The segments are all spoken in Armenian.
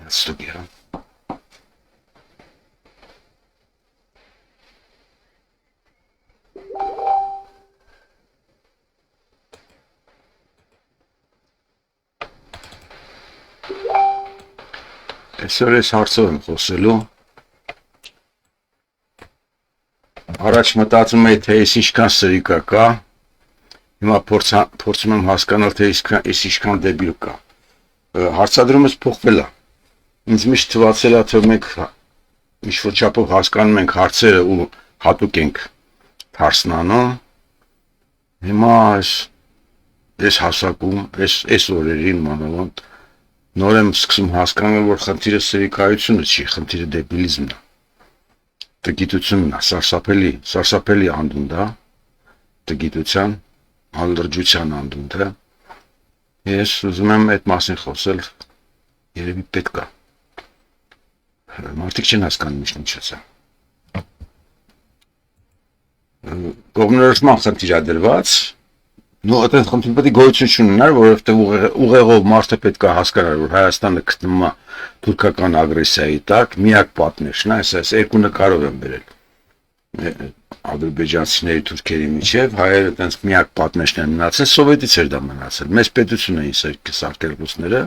Ստուգիա։ Այսօր ես հարցով եմ խոսելու։ Առաջ մտածում էի, թե ես ինչքան սրիկա կա, հիմա փորձում եմ հասկանալ, թե ես ինչքան դեբիլ կա։ Հարցադրումս փոխվել է։ Ինձ միշտ թվացել է, թե մենք ինչ-որ չափով հասկանում ենք հարցերը ու հատուկ ենք հարցնանում։ Հիմա այս հասակում, այս օրերին մանավանդ նոր եմ սկսում հասկանալ, որ խնդիրը սրիկայությունը չի, խնդիրը դեբիլիզմն է։ Տգիտությունն է, սարսափելի անդունդ է, տգիտության, անլրջության անդունդ է։ Ես ուզում եմ այդ մասին խոսել, երևի պետք է։ Մարդիկ չեն հասկանում ինչ է։ Կողմնորոշման խնդիր է դրված, այդպես խնդիր պետք է գոյություն չունենար, որովհետև ուղեղով մարդը պետք է հասկանար, որ Հայաստանը գտնվում է թուրքական ագրեսիայի տակ, միակ պատնեշն է, այս երկու նկարով եմ բերել ադրբեջանցիների թուրքերի միջև, հայերը այդպես միակ պատնեշն են մնացել, սովետից էր դա մնացել, մեծ պետություն էին սարքել ռուսները,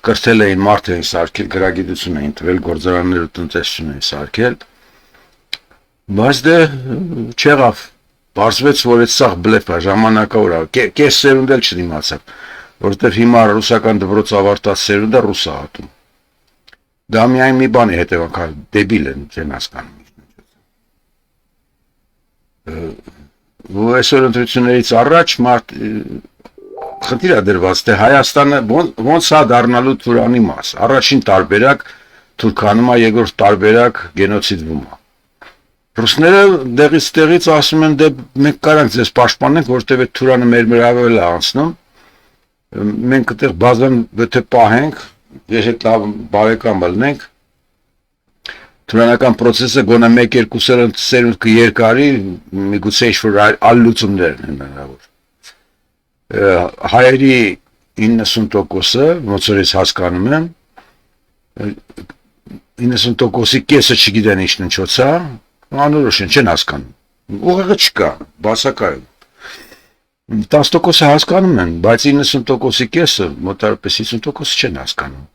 կրթել էին, մարդ էին սարքել, գրագիտություն էին տվել, գործարաններ ու տնտեսություն էին սարքել, բայց դե չեղավ, պարզվեց, որ այդ սաղ բլեֆ է, ժամանակավոր է, կես սերունդ էլ չդիմացավ, որովհետև հիմա ռուսական դպրոց ավարտած սերունդը ռուս է ատում։ Դա միայն մի բան է հետևանքալ, դեբիլ են, չեն հասկանում։ Ու այսօր ընտրություններից առաջ մարդ խնդիր է դրված, թե Հայաստանը ոնց է դառնալու Թուրանի մաս, առաջին տարբերակ Թուրքանում է, երկրորդ տարբերակ գենոցիդվում է։ Ռուսները դեղից ասում են, դե մենք կարանք ձեզ պաշտպանենք, որտեղ այդ Թուրանը մեր վրա է անցնում, մենք այդտեղ բազան եթե պահենք, ես հետ լավ բարեկամ լնենք, Թուրանական process-ը գոնե 1-2 սերունդ կերկարի, միգուցե ինչ-որ այլ լուծումներ են հնարավոր։ Հայերի 90%-ը, ոնց որ ես հասկանում եմ, 90%-ի կեսը չգիտեն ինչ նչոց է, անորոշ են, չեն հասկանում։ Ուղեղը չկա, բասակայում։ 10%-ը հասկանում են, բայց 90%-ի կեսը, մոտարապես 50%-ը չեն հասկանում։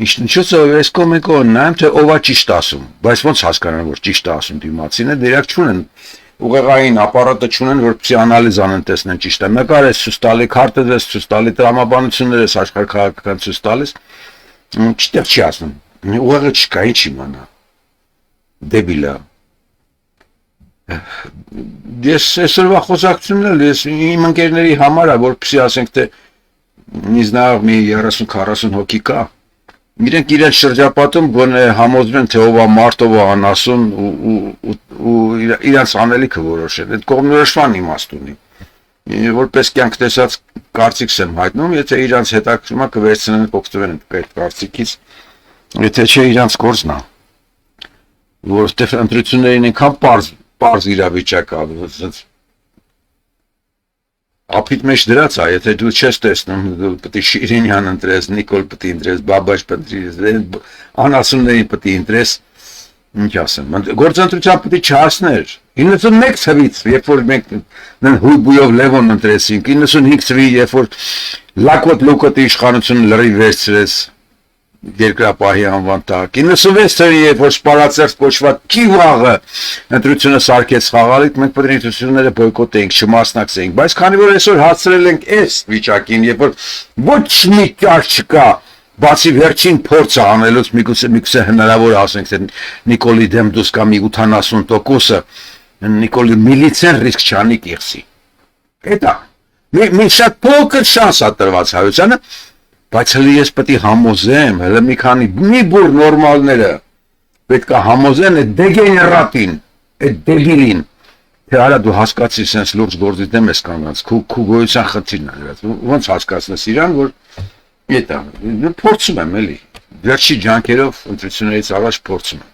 Ինչնչոցը այս կոմեկոն նայեմ, թե ով է ճիշտ ասում, բայց ոնց հասկանան, որ ճիշտ է ասում դիմացինը, դերակ չունեն, ուղեղային ապարատը չունեն, որպեսզի անալիզ անեն, տեսնեն ճիշտ է։ Նկար ես ցույց տալի, քարտը ես ցույց տալի, տրամաբանություններ ես աշխարհաքաղաքական ցույց տալիս, չտեղ չի ասում, ուղեղը չկա, ինչ իմանա, դեբիլ է։ Ես այսօրվա խոսակցությունն էլ ես իմ ընկերների համար է, որպեսզի ասենք, թե ինձ նախ մի 30-40 հոգի կա, իրենք իրենց շրջապատում գոնե համոզվեն, թե ով է մարդ, ով է անասուն ու իրենց անելիքը որոշեն, այդ կողմնորոշման իմաստ ունի, որպես կյանք տեսած կարծիքս եմ հայտնում, եթե իրենց հետաքրքրում է կվերցնեն, կօգտվեն այդ կարծիքից, եթե չէ իրենց գործն է, որովհետև ընտրություններին այնքան պարզ իրավիճակ է, ապիտ մեջ դրած է, եթե դու չես տեսնում, դու պետք է Շիրինյան ընտրես, Նիկոլ պետք է ընտրես, Բաբաշ պետք է ընտրես, անասուններին պետք է ընտրես, ինչ ասեմ, գործընտրության պետք է չհասներ, 91 թվից, երբ որ մենք հույբույով Լևոն ընտրեցինք, 95 թվի, երբ որ Լակոտ Լուկոտի իշխանությունը լրիվ վերցրեց երկրապահի անվան տակ, 96 թվի, երբ որ սպարացերտ կոչված Կիվաղը ընտրությունը սարքեց խաղալիք, մենք պետք է ընտրությունները բոյկոտեինք, չմասնակցեինք, բայց քանի որ այսօր հասցրել ենք այս վիճակին, երբ որ ոչ մի ճար չկա, բացի վերջին փորձը անելուց, միգուցե հնարավոր ասենք, թե Նիկոլի դեմ դուրս կա մի 80%-ը, Նիկոլի միլիցիան ռիսկ չանի կիղսի։ Էդա, մի շատ փոքր շանս է տրված հայությանը, բայց հələ ես պետք է համոզեմ, հələ մի բուր նորմալները պետք է համոզեն այդ դեգեներատին, այդ դեբիլին, թե արա դու հասկացի սենց լուրջ գործի դեմ ես կանգնած, քու գոյության խնդիրն է դրած, ոնց հասկացնես իրան, որ էտա, փորձում եմ էլի, վերջի ջանքերով ընտրություններից առաջ փորձում եմ։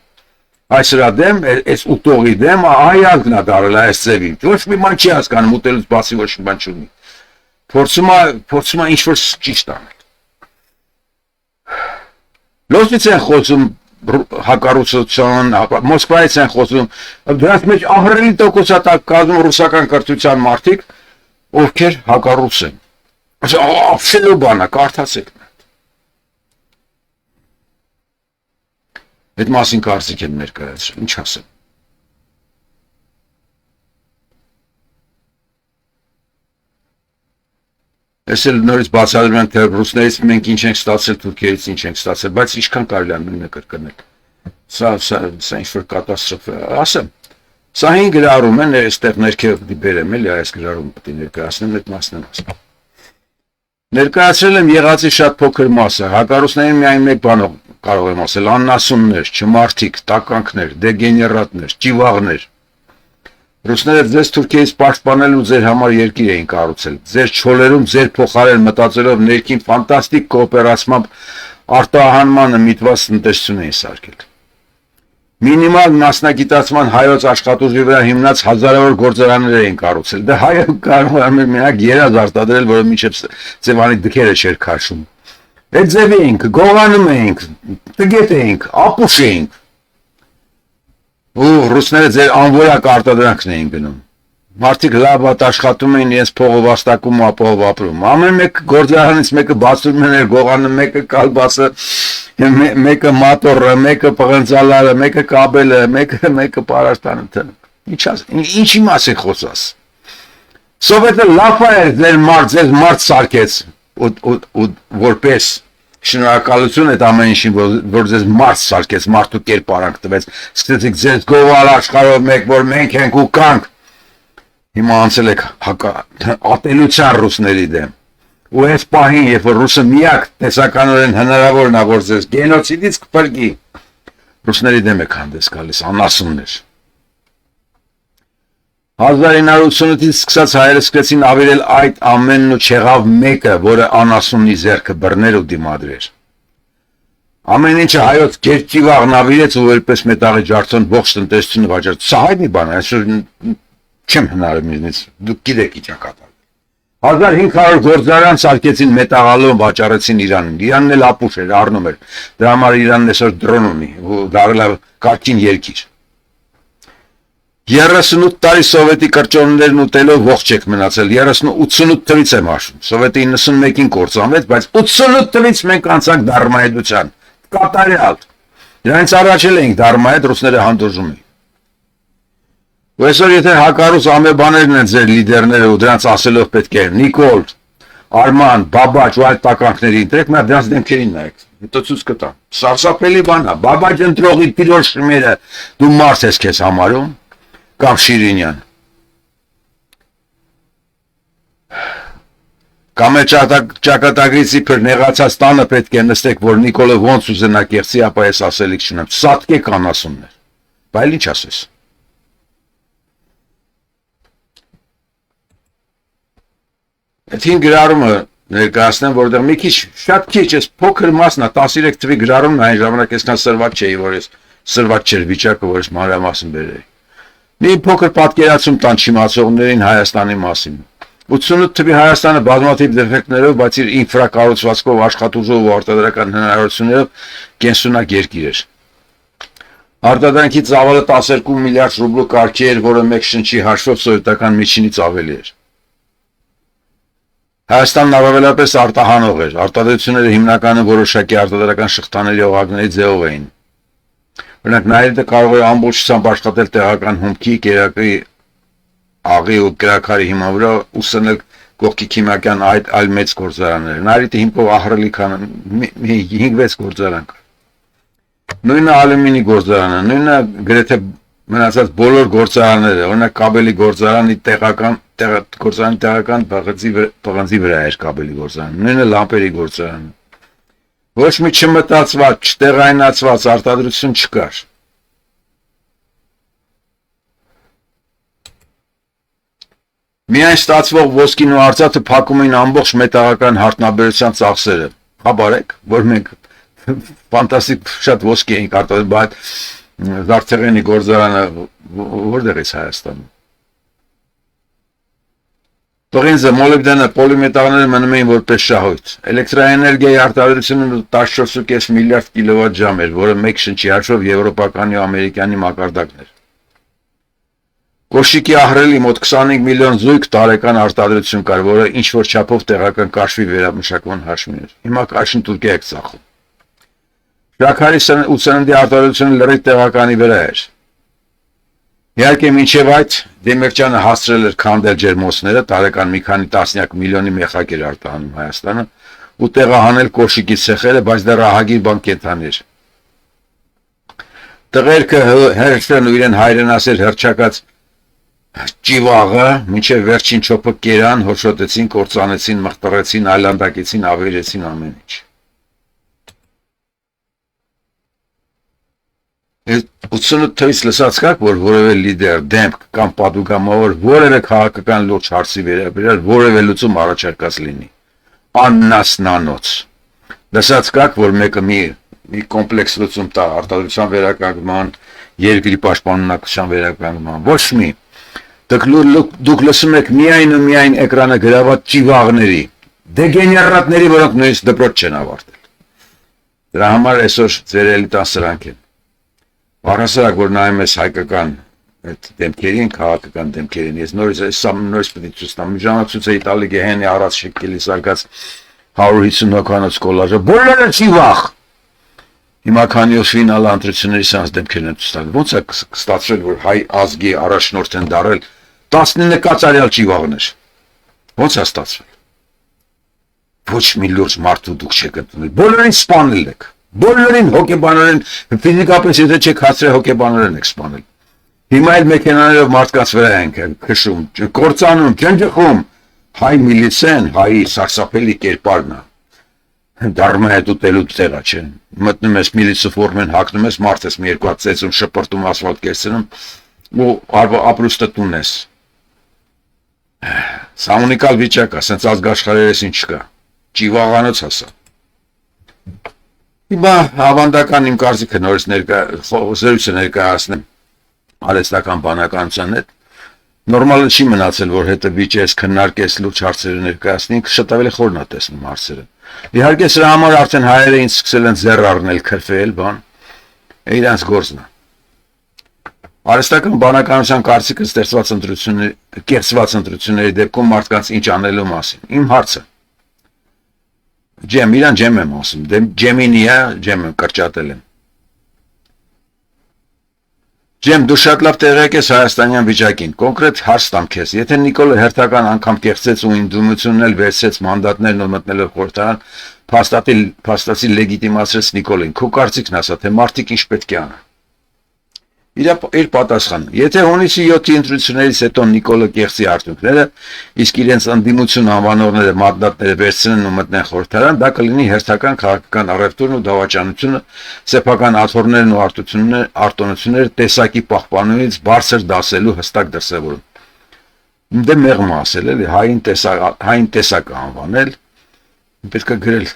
Այս հրա դեմ, այս ուտողի դեմ, այալքն է դարել այս ձևին, ոչ մի բան չի հասկանում, ուտելուց բացի ոչ մի բան չունի։ Փորձում է ինչ-որ ճիշտ անել։ Լոսից են խոսում հակառուցության, Մոսկվայից են խոսում, դրանց մեջ ահռելի տոկոսատակ կազմում ռուսական կրթության մարդիկ, ովքեր հակառուց են։ Ապշելու բանա, կարդացեք։ Այդ մասին կարծիք են ներկայացրել, ինչ ասեմ։ Ես էլ նորից բացատրում եմ, թե ռուսներից մենք ինչ ենք ստացել, թուրքերից ինչ ենք ստացել, բայց ինչքան կարելի է նույնը կրկնել։ Սա ինչ-որ կատաստրոֆա է, ասեմ։ Սա 5 գրառում են, այստեղ ներքև դիբերեմ, էլի այս գրառումը պետք է ներկայացնեմ, այդ մասն եմ ասում։ Ներկայացրել եմ եղածի շատ փոքր մասը, հակառուցներին միայն մեկ բան կարող եմ ասել, աննասուններ, չմարդիկ, տականքներ, դեգեներատներ, ճիվաղներ։ Ռուսները ձեզ Թուրքիայից պաշտպանելու ձեր համար երկիր էին կառուցել, ձեր չոլերում ձեր փոխարեն մտածելով ներքին ֆանտաստիկ կոոպերացմամբ արտահանմանը միտված տնտեսություն էին սարքել։ Մինիմալ մասնագիտացման հայոց աշխատուժի վրա հիմնած հազարավոր գործարաններ էին կառուցել, դա հայը կարող է մենակ երազ արտադրել, որը մինչև ձևանի դքերը չէր քաշում։ Այդ ձև էինք, գողանում էինք, տգետ էինք, ապուշ էինք։ Ու ռուսները ձեր անվորակ արտադրանքն էին գնում։ Մարդիկ լավ աշխատում էին, իրենց փողը վաստակում ու ապահով ապրում։ Ամեն մեկ գործարանից մեկը բացում էր գողանը, մեկը կալբասը, մեկը մատորը, մեկը պղնձալարը, մեկը կաբելը, մեկը պարարտանը։ Ինչի մասին խոսած։ Սովետը լավ էր ձեր մարդ սարքեց ու որպես շնորհակալություն այդ ամեն ինչին, որ ձեզ մարդ սարքեց, մարդու կերպարանք տվեց, սկսեցիք ձեզ գովալ աշխարհով մեկ, որ մենք ենք ու կանք։ Հիմա անցել եք ատելության ռուսների դեմ։ Ու այս պահին, երբ որ ռուսը միակ տեսականորեն հնարավորն է, որ ձեզ գենոցիդից կփրկի, ռուսների դեմ եք հանդես գալիս, անասուններ։ 1988-ից սկսած հայերը սկսեցին ավիրել այդ ամենն ու չեղավ մեկը, որը անասունի ձեռքը բռներ ու դիմադրեր։ Ամեն ինչը հայոց գերճիվաղն ավիրեց ու որպես մետաղի ջարդсон ողջ տնտեսությունը վաճառեց։ Սա հայտնի բան է, այսօր չեմ հնարում ինձ, դուք գիտեք ինչ ա կատարվել։ 1500 գործարան սարքեցին մետաղալով վաճառեցին Իրանին։ Իրանն էլ ապուշ էր, առնում էր։ Դրա համար Իրանն այսօր դրոն ունի, ու դարել է կարգին երկիր։ 38 տարի սովետի կրճոններն ուտելով ողջ եք մնացել, 88 թվից եմ հաշվում, սովետը 91-ին կործանվեց, բայց 88 թվից մենք անցանք դարմահայդության, կատարյալ, դրանից առաջ էլ էինք դարմահայդ, ռուսները հանդուրժում էին։ Ու այսօր եթե հակառուս ամեբաներն են ձեր լիդերները ու դրանց ասելով պետք է Նիկոլ, Արման, Բաբաչ ու այլ տականքների ընտրեք, նա դրանց դեմքերին նայեք, հետո ցույց կտա, սարսափելի բան է, Բաբաչ ընտրողի տիրոջ շմերը դու մարդ ես քեզ համարում կամ Շիրինյան։ Կամ է ճակատագրից իբր նեղացած տանը պետք է նստեք, որ Նիկոլը ոնց ուզենա կեղծի, ապա ես ասելիք չունեմ, սատկեք անասուններ, բայց ինչ ասես։ Այդ հին գրառումը ներկայացնեմ, որտեղ մի քիչ, շատ քիչ, ես փոքր մասն է, 13 թվի գրառումն այն ժամանակ այսքան սրված չէի, որ ես սրված չէր վիճակը, որ ես մանրամասն բերեի։ Մի փոքր պատկերացում տան չիմացողներին Հայաստանի մասին։ 88 թվի Հայաստանը բազմաթիվ դեֆեկտներով, բայց իր ինֆրակառուցվածքով, աշխատուժով ու արտադրական հնարավորություններով կենսունակ երկիր էր։ Արտադրանքի ծավալը 12 միլիարդ ռուբլու կարգի էր, որը մեկ շնչի հաշվով սովետական միջինից ավելի էր։ Հայաստանն առավելապես արտահանող էր, արտադրությունները հիմնականում որոշակի արտադրական շղթաների օղակների ձևով էին։ Օրինակ նայելը կարող է ամբողջությամբ աշխատել տեղական հումքի, կերակրի, աղի ու կրակարի հիման վրա ուսանել կողքի քիմիական այլ մեծ գործարաններ։ Նայելը հիմքով ահռելի քան 5-6 գործարան կար։ Նույնը ալյումինի գործարանը, նույնը գրեթե մնացած բոլոր գործարանները, օրինակ կաբելի գործարանի տեղական պղնձի վրա էր կաբելի գործարանը, նույնը լամպերի գործարանը։ Ոչ մի չմտածված, չտեղայնացված արտադրություն չկար։ Միայն ստացվող ոսկին ու արծաթը փակում էին ամբողջ մետաղական հարթնաբերության ծախսերը։ Խաբարեք, որ մենք ֆանտաստիկ շատ ոսկի էինք արտադրում, բայց Զարդեղենի գործարանը որտեղ է Հայաստանում։ Պղինձը, մոլիբդենը, պոլիմետաղները մնում էին որպես շահույթ։ Էլեկտրաէներգիայի արտադրությունը 14.5 միլիարդ կիլովատ ժամ էր, որը մեկ շնչի հաշվով եվրոպականի ու ամերիկյանի մակարդակն էր։ Կոշիկի ահռելի մոտ 25 միլիոն զույգ տարեկան արտադրություն կար, որը ինչ-որ չափով տեղական կաշվի վերամշակման հաշվին էր։ Հիմա կաշին Թուրքիա է ծախում։ Շաքարի ու սննդի արտադրությունը լրիվ տեղականի վրա էր։ Իհարկե մինչև այդ Դեմիրճյանը հասցրել էր քանդել ջերմոցները, տարեկան մի քանի տասնյակ միլիոնի մեխակ էր արտահանում Հայաստանը ու տեղահանել կոշիկի ցեխերը, բայց դա ռահագիր բան կենդանի էր։ Տղերքը հերթեն ու իրեն հայրենասեր հրճակած ճիվաղը մինչև վերջին չոփը կերան, հոշոտեցին, կործանեցին, մխտռեցին, այլանդակեցին, ավերեցին ամեն ինչ։ 88 թվից լսած կաք, որ որևէ լիդեր, դեմք կամ պատուգամավոր որևէ քաղաքական լուրջ հարցի վերաբերյալ որևէ լուծում առաջարկած լինի։ Աննասնանոց։ Լսած կաք, որ մեկը մի կոմպլեքս լուծում տա արտադրության վերականգնման, երկրի պաշտպանունակության վերականգնման։ Ոչ մի։ Դուք լսում եք միայն ու միայն էկրանը գրաված ճիվաղների, դեգեներատների, որոնք նույնիսկ դպրոց չեն ավարտել։ Դրա համար այսօր ձեր էլիտան սրանք են։ Առհասարակ, որ նայում ես հայկական այդ դեմքերին, քաղաքական դեմքերին, ես նորից պետք է ցույց տամ, մի ժամանակ ցույց էի տալի Գեհենի առաջ շեկելի սարկած 150 հոգանոց կոլաժը, բոլորը ճիվաղ։ Հիմա քանի որ ֆինալ ընտրությունների սրանց դեմքերն են ցույց տալի, ո՞նց է ստացվել, որ հայ ազգի առաջնորդ են դարել 19 կացարյալ ճիվաղներ։ Ո՞նց է ստացվել։ Ոչ մի լուրջ մարդու դուք չեք ընդունել, բոլորին սպանել եք։ Բոլորին հոգեբանորեն, ֆիզիկապես եթե չեք հասցրել հոգեբանորեն եք սպանել։ Հիմա էլ մեքենաներով մարդկանց վրա ենք քշում, կործանում, ջնջխում։ Հայ միլիցեն, հայի սարսափելի կերպարն է։ Դառնում է հետուտելու տեղա չէ։ Մտնում ես միլիցու ֆորմեն, հագնում ես, մարդ ես մի երկու հատ ծեծում, շպրտում, ասֆալտ կերցնում ու ապրուստը տուն ես։ Սա ունիկալ վիճակ է, սենց ազգաշխարհերես ինչ կա։ Ճիվաղանոց հասա։ Հիմա ավանդական իմ կարծիքը նորից զրույցը ներկայացնեմ արհեստական բանականության հետ։ Նորմալը չի մնացել, որ հետը վիճես, քննարկես, լուրջ հարցերը ներկայացնենք, շատ ավելի խորն է տեսնում հարցերը։ Իհարկե սրա համար արդեն հայերը ինձ սկսել են ձեռ առնել, քրֆել, բան, իրանց գործն է։ Արհեստական բանականության կարծիքը ստեղծված ընտրությունների, կեղծված ընտրությունների դեպքում մարդկանց ինչ անելու մասին։ Իմ հարցը Ջեմ, իրան ջեմ եմ ասում, ջեմինի է, ջեմ եմ կրճատել եմ։ Ջեմ, դու շատ լավ տեղյակ ես հայաստանյան վիճակին, կոնկրետ հարց տամ քեզ, եթե Նիկոլը հերթական անգամ կեղծեց ու ինդումությունն էլ վերցրեց մանդատներն ու մտնելով խորհրդարան, փաստացի լեգիտիմացրեց Նիկոլին, քո կարծիքն ասա, թե մարդիկ ինչ պետք է անեն։ Իր պատասխանը, եթե հունիսի 7-ի ընտրություններից հետո Նիկոլը կեղծի արդյունքները, իսկ իրենց ընդդիմություն անվանողները մանդատները վերցնեն ու մտնեն խորհրդարան, դա կլինի հերթական քաղաքական առևտուրն ու դավաճանությունը, սեփական աթոռներն ու արտոնությունները տեսակի պահպանումից բարձր դասելու հստակ դրսևորում։ Դե մեղմ ասել էլի, հային տեսակ անվանել, պետք է գրել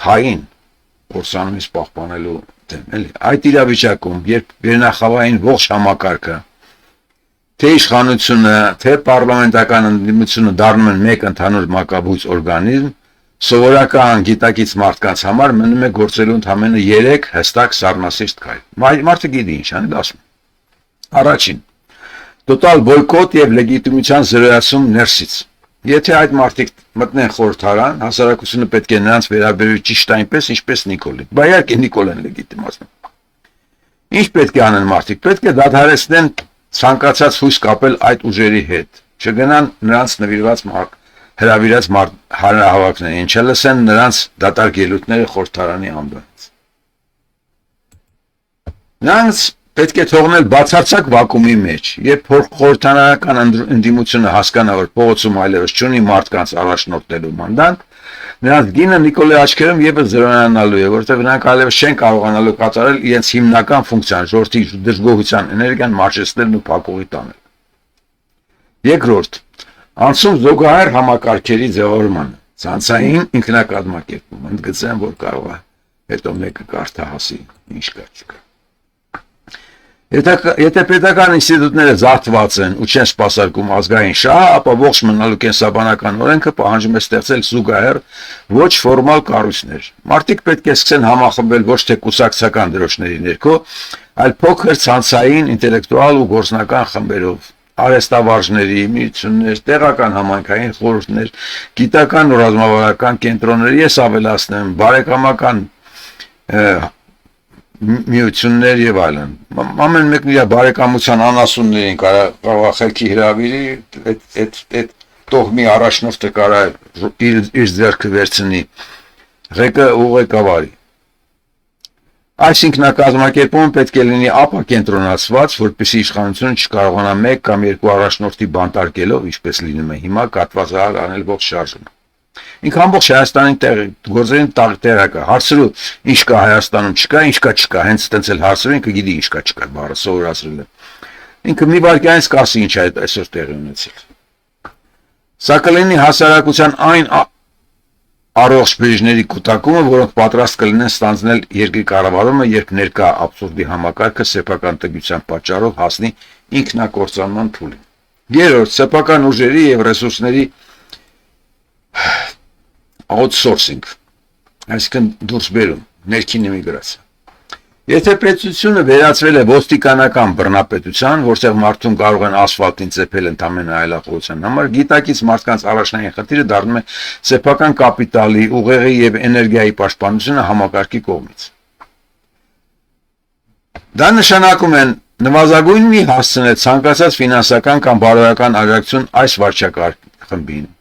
հային փորձանումից պահպանելու դեմ, էլի։ Այդ իրավիճակում, երբ վերնախավային ողջ համակարգը, թե իշխանությունը, թե պարլամենտական ընդդիմությունը դառնում են մեկ ընդհանուր մակաբույծ օրգանիզմ, սովորական գիտակից մարդկանց համար մնում է գործելու ընդամենը 3 հստակ սառնասիրտ քայլ։ Մարդը գիտի ինչ անի, ասում։ Առաջին, տոտալ բոյկոտ եւ լեգիտիմության զրոյացում ներսից։ Եթե այդ մարդիկ մտնեն խորհրդարան, հասարակությունը պետք է նրանց վերաբերվի ճիշտ այնպես, ինչպես Նիկոլին։ Բայց իհարկե Նիկոլեն լեգիտիմացնում։ Ինչ պետք է անեն մարդիկ։ Պետք է դադարեցնեն ցանկացած հույս կապել այդ ուժերի հետ։ Չգնան նրանց նվիրված հրավիրած հանրահավաքներին, չլսեն նրանց դատարկ ելույթները խորհրդարանի ամբանից։ Նրանց պետք է թողնել բացարձակ վակուումի մեջ, երբ խորհրդարանական ընդդիմությունը հասկանա, որ փողոցում այլևս չունի մարդկանց առաջնորդելու մանդատ, նրանց գինը Նիկոլի աչքերում եւս զրոյանալու է, որովհետեւ նրանք այլևս չեն կարողանալու կատարել իրենց հիմնական ֆունկցիան՝ ժողովրդի դժգոհության էներգիան մարշեցնելն ու փակուղի տանել։ Երկրորդ, անցում զուգահեռ համակարգերի ձևավորմանը, ցանցային ինքնակազմակերպում, ընդգծեմ, որ կարող է հետո մեկը կարդա հասի ինչ կա չկա։ Եթե պետական ինստիտուտները զարթված են ու չեն սպասարկում ազգային շահ, ապա ողջ մնալու կենսաբանական օրենքը պահանջում է ստեղծել զուգահեռ ոչ ֆորմալ կառույցներ։ Մարդիկ պետք է սկսեն համախմբվել ոչ թե կուսակցական դրոշների ներքո, այլ փոքր ցանցային, ինտելեկտուալ ու գործնական խմբերով, արհեստավարժների, միություններ, տեղական համայնքային խորհուրդներ, գիտական ու ռազմավարական կենտրոններ, ես ավելացնեմ, բարեկամական միություններ եւ այլն։ Ամեն մեկն իր բարեկամության անասուններին կարող է խելքի հրավիրի, այդ տոհմի առաջնորդը կարող է իր ձեռքը վերցնի ղեկը ուղեկավարի։ Այս ինքնակազմակերպումը պետք է լինի ապակենտրոնացված, որպեսզի իշխանությունը չկարողանա մեկ կամ երկու առաջնորդի բանտարկելով, ինչպես լինում է հիմա, կատվածահար անել ողջ շարժումը։ Ինքը ամբողջ Հայաստանի գործերին տեղակա, հարցրու ինչ կա Հայաստանում չկա, ինչ կա չկա, հենց այդպես էլ հարցրու, ինքը գիտի ինչ կա չկա, բառը սովորացրել է։ Ինքը մի վայրկյանից կասի ինչ է այսօր տեղի ունեցել։ Սա կլինի հասարակության այն առողջ բաժների կուտակումը, որոնք պատրաստ կլինեն ստանձնել երկրի կառավարումը, երբ ներկա աբսուրդի համակարգը սեփական տգյության պատճառով հասնի ինքնակործանման փուլին։ Երրորդ, սեփական ուժերի եւ ռեսուրսների outsourcing, այսինքն դուրս բերում, ներքին իմիգրացիա։ Եթե պետությունը վերածվել է ոստիկանական բռնապետության, որտեղ մարդուն կարող են ասֆալտին ծեփել ընդամենը այլախոհության համար, գիտակից մարդկանց առաջնային խնդիրը դառնում է սեփական կապիտալի, ուղեղի եւ էներգիայի պաշտպանությունը համակարգի կողմից։ Դա նշանակում է նվազագույնի հասցնել ցանկացած ֆինանսական կամ բարոյական աջակցություն այս վարչակարգին։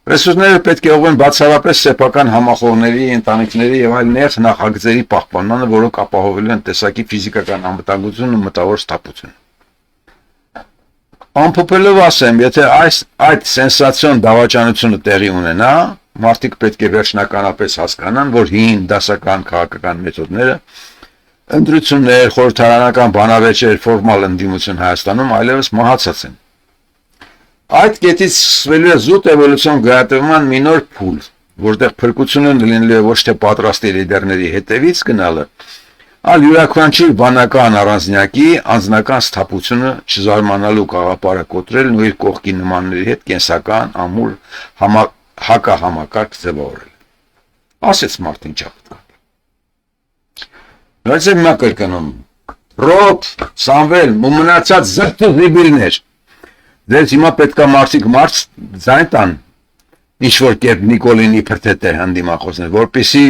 Ռեսուրսները պետք է ուղղեն բացառապես սեփական համախոհների, ընտանիքների եւ այլ նեղ նախագծերի պահպանմանը, որոնք ապահովելու են տեսակի ֆիզիկական անվտանգություն ու մտավոր սթափություն։ Ամփոփելով ասեմ, եթե այդ սենսացիոն դավաճանությունը տեղի ունենա, մարդիկ պետք է վերջնականապես հասկանան, որ հին դասական քաղաքական մեթոդները, ընտրություններ, խորհրդարանական բանավեճեր, ֆորմալ ընդդիմություն Հայաստանում այլևս մահացած են։ Այդ կետից սկսվելու է զուտ էվոլյուցիոն գոյատևման մի նոր փուլ, որտեղ փրկությունը լինելու է ոչ թե պատրաստի լիդերների հետևից գնալը, այլ յուրաքանչյուր բանական առանձնյակի անձնական սթափությունը չզարմանալու գաղափարը կոտրելն ու իր կողքի նմանների հետ կենսական, ամուր հակահամակարգ ձևավորել։ Ասեց Մարտին Չապուտկան։ Նույնիսկ հիմա կրկնում։ Ռոբ, Սամվել, ու մնացած զրտու զիբիլներ։ Ձեզ հիմա պետք է մարդիկ ձայն տան, ինչ-որ կերպ Նիկոլինի փրթետ է հանդիմախոսներ, որպեսզի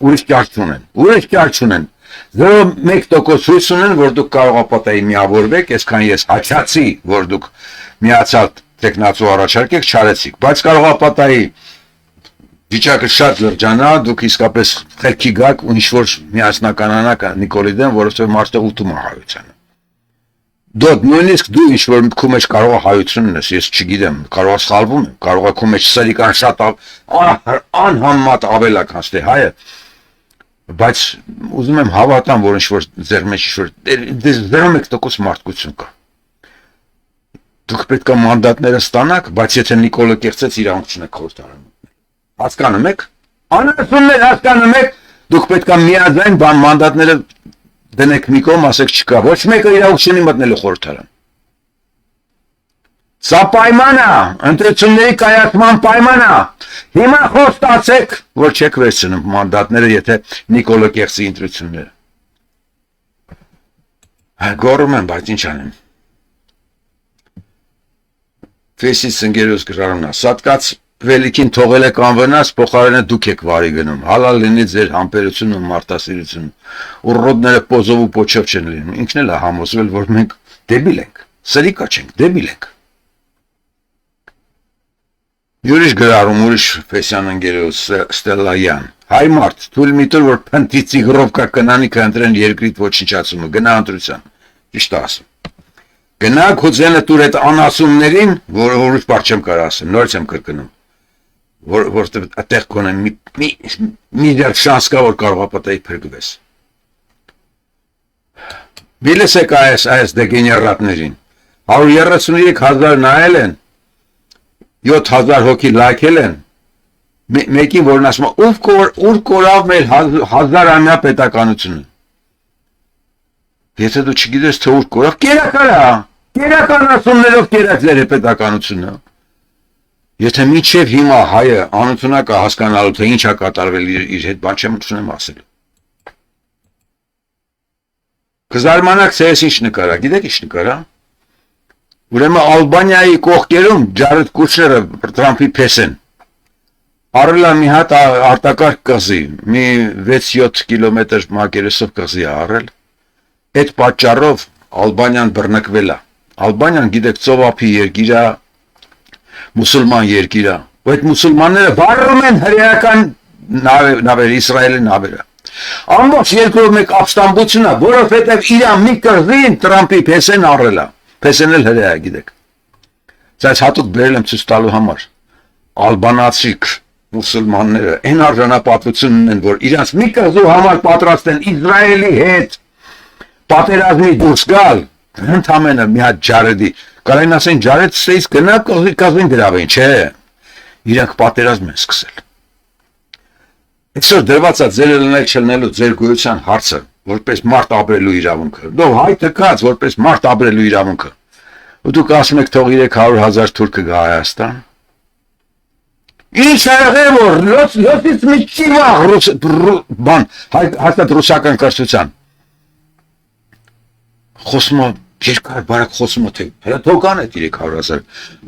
ուրիշ ճար չունեն, 0.1% հույս ունեն, որ դուք կարող ապատայի միավորվեք, այսքան ես հաչացի, որ դուք միացյալ տեխնացու առաջարկեք, չարեցիք, բայց կարող ապատայի վիճակը շատ լրջանա, դուք իսկապես խելքի գաք ու ինչ-որ միասնականանաք Նիկոլի դեմ, որովհետև մարդը ուտում է հայությանը։ Դոդ նույնիսկ դու ինչ-որ քո մեջ կարող է հայություն ունես, ես չգիտեմ, կարող է սխալվում եմ, կարող է քո մեջ սրիկան շատ անհամեմատ ավել է, քան թե հայը, բայց ուզում եմ հավատամ, որ ինչ-որ ձեր մեջ ինչ-որ 0.1% մարդկություն կա։ Դուք պետք է մանդատները ստանաք, բայց եթե Նիկոլը կեղծեց, իրավունք չունեք խորհրդարանում։ Հասկանում եք։ Անասուններ հասկանում եք, դուք պետք է միաձայն մանդատները դնեք մի կողմ, ասեք չկա, ոչ մեկը իրավունք չունի մտնելու խորհրդարան։ Սա պայման է, ընտրությունների կայացման պայման է։ Հիմա խոստացեք, որ չեք վերցնում մանդատները, եթե Նիկոլը կեղծի ընտրությունները։ Գոռում եմ, բայց ինչ անեմ։ Ֆեսից ընկերոս գրառումն է, սատկած Վելիքին թողել եք անվնաս, փոխարենը դուք եք վարի գնում, հալալ լինի ձեր համբերությունը ու մարտասիրությունը, ու ռոդները պոզով ու պոչով չեն լինում, ինքն էլ է համոզվել, որ մենք դեբիլ ենք, սրիկա չենք, դեբիլ ենք։ Յուրիշ գրառում, ուրիշ Ֆեսյան ընկերոս Ստելլայան, հայ մարդ, թույլ մի տուր, որ փնթի ծիգրովկա կնանիքը ընտրեն երկրիդ ոչնչացումը, գնա ընտրության, ճիշտ ասում։ Գնա քո ձենը տուր այդ անասուններին, որ ուրիշ բառ չեմ կարող ասեմ, նորից եմ կրկնում, որտեղ այդտեղ կոնեն մի դեռ շանս կա, որ կարող ապատայի փրկվես։ Մի լսեք այս դեգեներատներին, 133,000 նայել են, 7,000 հոգի լայքել են, մեկին որն ասում է, ուր կորավ մեր 1000-ամյա պետականությունը։ Եթե դու չգիտես թե ուր կորավ, կերականացումներով կերած ձեր պետականությունը։ Եթե միջև հիմա հայը անընդունակը հասկանալու թե ինչ է կատարվել իր հետ, բան չեմ ասել։ Կզարմանաք թե ես ինչ նկարա, գիտեք ինչ նկարա։ Ուրեմն Ալբանիայի կողքերում Ջարեդ Կուշները Տրամփի պես են։ Առել է մի հատ արտակարգ կղզի, մի 6-7 կիլոմետր մակերեսով կղզի է առել։ Այդ պատճառով Ալբանիան բռնկվել է։ Ալբանիան գիտեք ծովափի երկիր է, մուսուլման երկիր է։ Այդ մուսուլմանները վառում են հրեական նավերը, Իսրայելի նավերը։ Ամբողջ երկրով մեկ ապստամբություն է, որովհետև իրան մի կղզին Տրամփի պես են առել է։ Պես են էլ հրեա գիտեք։ Այս հատուկ բերել եմ ցույց տալու համար։ Ալբանացի մուսուլմանները այն արժանապատվությունն ունեն, որ իրանց մի կղզու համար պատրաստ են Իսրայելի հետ պատերազմի դուրս գալ, ընդամենը մի հատ Ջարեդի, կարային ասեն Ջարեդ ստեից գնա կղզին գրավեն, չէ, իրանք պատերազմ են սկսել։ Այսօր դրված է ձեր լնել չլնելու ձեր գոյության հարցը, որպես մարդ ապրելու իրավունքը, դով հայ թքած, որպես մարդ ապրելու իրավունքը, ու դուք ասում եք թող 300,000 թուրքը գա Հայաստան, ինչ եղել որ լոցից մի չի վաղ բան հաստատ ռուսական կրթության խոսմա երկար բարակ խոսմա թե հրաթոքան է 300,000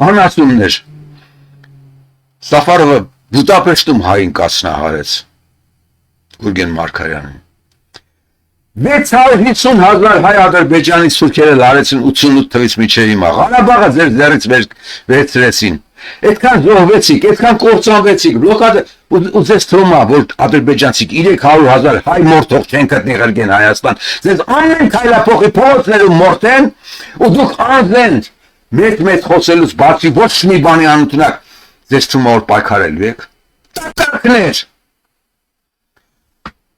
անասումներ Սաֆարովը Բուդապեշտում հային կացնահարեց Գուրգեն Մարգարյանին 650,000 հայ Ադրբեջանից թուրքերը լարեցին 88 թվից մինչև հիմա Ղարաբաղը ձեր ձեռից վերցրեցին Այդքան զոհվեցիք, այդքան կործանվեցիք, բլոկադը ու ձեզ թվում է, որ ադրբեջանցիք 300,000 հայ մորթող չեն գտնի ղրգեն Հայաստան, ձեզ ամեն քայլափոխի փողոցներում մորթեն ու դուք անձնեն մեծ խոսելուց բացի ոչ մի բանի անընդունակ ձեզ թվում է որ պայքարելու եք, տակակներ։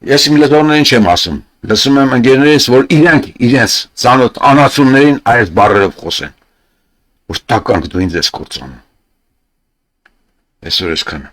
Ես իմ լեզվորներին չեմ ասում, լսում եմ ընկերներիս, որ իրանք իրենց ծանոթ անասուններին այս բառերով խոսեն, որ տականք դու ինձ ես կործանում Այսօր այսքանը